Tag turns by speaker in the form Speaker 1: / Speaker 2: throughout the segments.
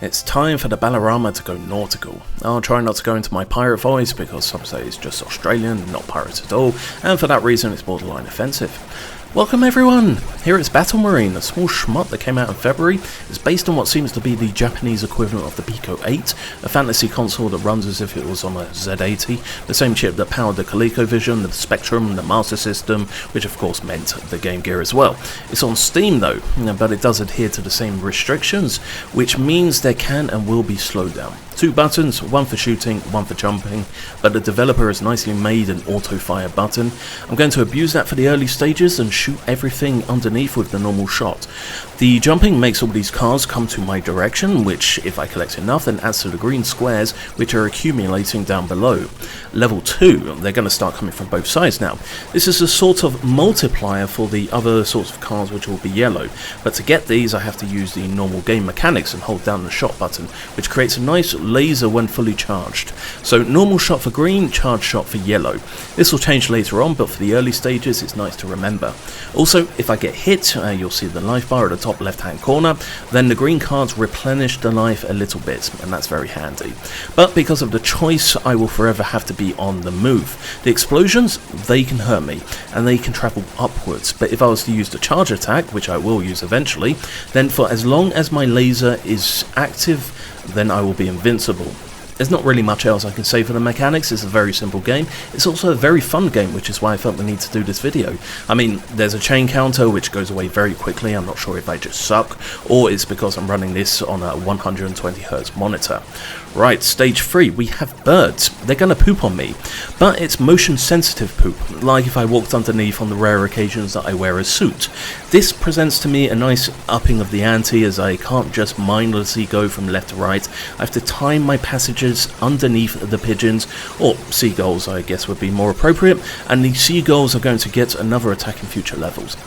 Speaker 1: It's time for the Ballerama to go nautical. I'll try not to go into my pirate voice because some say it's just Australian, not pirates at all, and for that reason it's borderline offensive. Welcome everyone! Here it's Battle Marine, a small shmup that came out in February. It's based on what seems to be the Japanese equivalent of the Pico 8, a fantasy console that runs as if it was on a Z80, the same chip that powered the ColecoVision, the Spectrum, the Master System, which of course meant the Game Gear as well. It's on Steam though, but it does adhere to the same restrictions, which means there can and will be slowdown. 2 buttons, one for shooting, one for jumping, but the developer has nicely made an auto-fire button. I'm going to abuse that for the early stages and shoot everything underneath with the normal shot. The jumping makes all these cars come to my direction, which, if I collect enough, then adds to the green squares which are accumulating down below. Level 2, they're going to start coming from both sides now. This is a sort of multiplier for the other sorts of cars which will be yellow, but to get these I have to use the normal game mechanics and hold down the shot button, which creates a nice laser when fully charged. So normal shot for green, charged shot for yellow. This will change later on, but for the early stages it's nice to remember. Also, if I get hit, you'll see the life bar at the top left hand corner, then the green cards replenish the life a little bit, and that's very handy. But because of the choice, I will forever have to be on the move. The explosions, they can hurt me, and they can travel upwards, but if I was to use the charge attack, which I will use eventually, then for as long as my laser is active, then I will be invincible. There's not really much else I can say for the mechanics. It's a very simple game. It's also a very fun game, which is why I felt the need to do this video. I mean, there's a chain counter which goes away very quickly. I'm not sure if I just suck or it's because I'm running this on a 120Hz monitor. Right, stage 3, we have birds. They're gonna poop on me, but it's motion sensitive poop, like if I walked underneath on the rare occasions that I wear a suit. This presents to me a nice upping of the ante, as I can't just mindlessly go from left to right. I have to time my passages underneath the pigeons, or seagulls I guess would be more appropriate, and the seagulls are going to get another attack in future levels.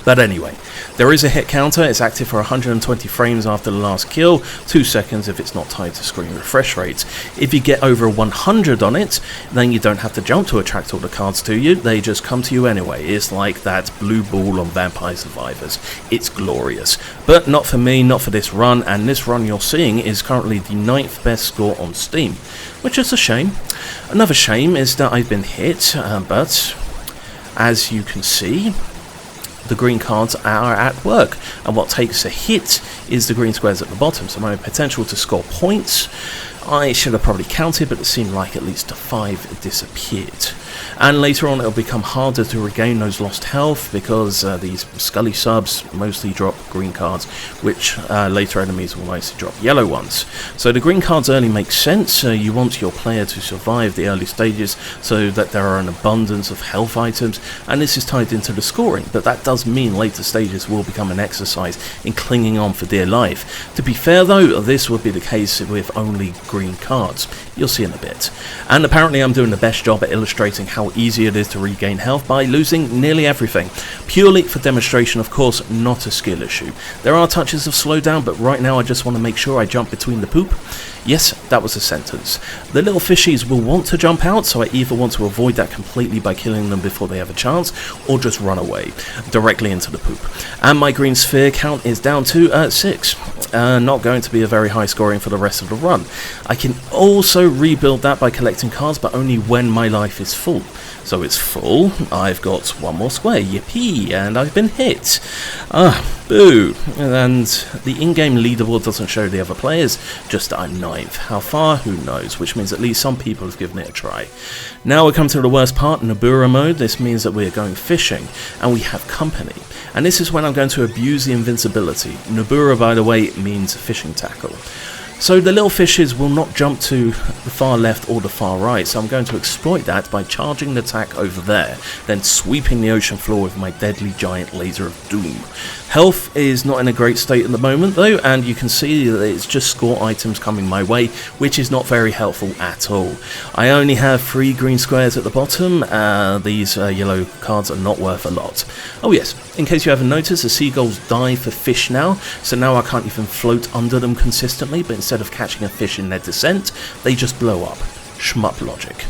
Speaker 1: But anyway, there is a hit counter. It's active for 120 frames after the last kill, 2 seconds if it's not tied to screen refresh rates. If you get over 100 on it, then you don't have to jump to attract all the cards to you, they just come to you anyway. It's like that blue ball on Vampire Survivors. It's glorious. But not for me, not for this run, and this run you're seeing is currently the 9th best score on Steam, which is a shame. Another shame is that I've been hit, but as you can see, the green cards are at work, and what takes a hit is the green squares at the bottom, so my potential to score points, I should have probably counted, but it seemed like at least 5 disappeared. And later on it'll become harder to regain those lost health because these Scully subs mostly drop green cards, which later enemies will mostly drop yellow ones. So the green cards early make sense. You want your player to survive the early stages so that there are an abundance of health items, and this is tied into the scoring, but that does mean later stages will become an exercise in clinging on for dear life. To be fair though, this would be the case with only green cards. You'll see in a bit. And apparently I'm doing the best job at illustrating how easy it is to regain health by losing nearly everything. Purely for demonstration, of course, not a skill issue. There are touches of slowdown, but right now I just want to make sure I jump between the poop. Yes, that was a sentence. The little fishies will want to jump out, so I either want to avoid that completely by killing them before they have a chance, or just run away, directly into the poop. And my green sphere count is down to 6. Not going to be a very high scoring for the rest of the run. I can also rebuild that by collecting cards, but only when my life is full. So it's full, I've got 1 more square, yippee, and I've been hit. Boo. And the in-game leaderboard doesn't show the other players, just that I'm 9th. How far? Who knows, which means at least some people have given it a try. Now we come to the worst part, Nabura mode. This means that we're going fishing, and we have company. And this is when I'm going to abuse the invincibility. Nabura, by the way, means fishing tackle. So the little fishes will not jump to the far left or the far right, so I'm going to exploit that by charging the attack over there, then sweeping the ocean floor with my deadly giant laser of doom. Health is not in a great state at the moment though, and you can see that it's just score items coming my way, which is not very helpful at all. I only have 3 green squares at the bottom. These yellow cards are not worth a lot. Oh yes, in case you haven't noticed, the seagulls dive for fish now, so now I can't even float under them consistently, but instead of catching a fish in their descent, they just blow up. Shmup logic.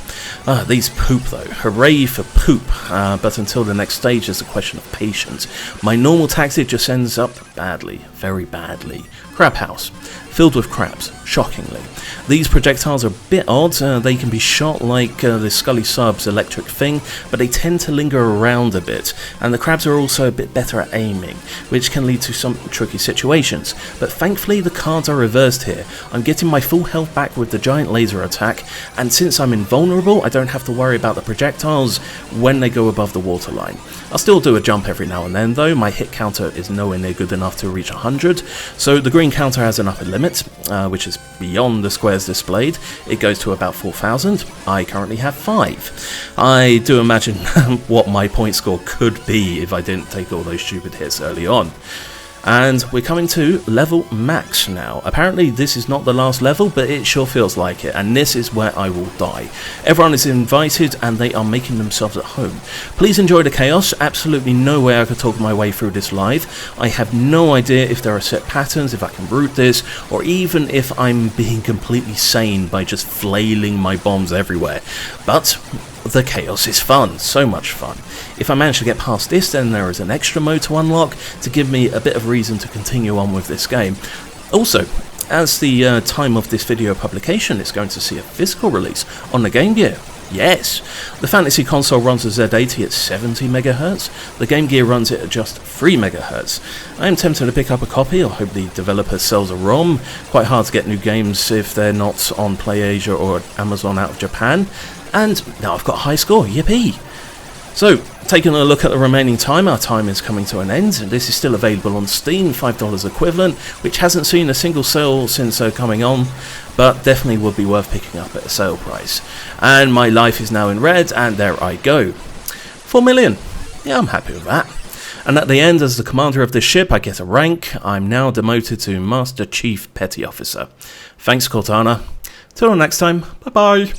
Speaker 1: These poop though. Hooray for poop. But until the next stage, it's a question of patience. My normal tactic just ends up badly. Very badly. Crab house. filled with crabs, shockingly. These projectiles are a bit odd, they can be shot like the Scully Sub's electric thing, but they tend to linger around a bit, and the crabs are also a bit better at aiming, which can lead to some tricky situations. But thankfully the cards are reversed here. I'm getting my full health back with the giant laser attack, and since I'm invulnerable, I don't have to worry about the projectiles when they go above the waterline. I'll still do a jump every now and then though. My hit counter is nowhere near good enough to reach 100, so the green counter has an upper limit, which is beyond the squares displayed. It goes to about 4,000. I currently have 5. I do imagine what my point score could be if I didn't take all those stupid hits early on. And we're coming to level max now. Apparently this is not the last level, but it sure feels like it, and this is where I will die. Everyone is invited and they are making themselves at home. Please enjoy the chaos. Absolutely no way I could talk my way through this live. I have no idea if there are set patterns, if I can route this, or even if I'm being completely sane by just flailing my bombs everywhere. But the chaos is fun, so much fun. If I manage to get past this, then there is an extra mode to unlock to give me a bit of reason to continue on with this game. Also, as the time of this video publication, it's going to see a physical release on the Game Gear. Yes, the Fantasy console runs a Z80 at 70 MHz, the Game Gear runs it at just 3 MHz. I am tempted to pick up a copy. I hope the developer sells a ROM. Quite hard to get new games if they're not on PlayAsia or Amazon out of Japan. And now I've got a high score, yippee! So, taking a look at the remaining time, our time is coming to an end. This is still available on Steam, $5 equivalent, which hasn't seen a single sale since coming on, but definitely would be worth picking up at a sale price. And my life is now in red, and there I go. 4 million. Yeah, I'm happy with that. And at the end, as the commander of this ship, I get a rank. I'm now demoted to Master Chief Petty Officer. Thanks, Cortana. Till next time, bye-bye.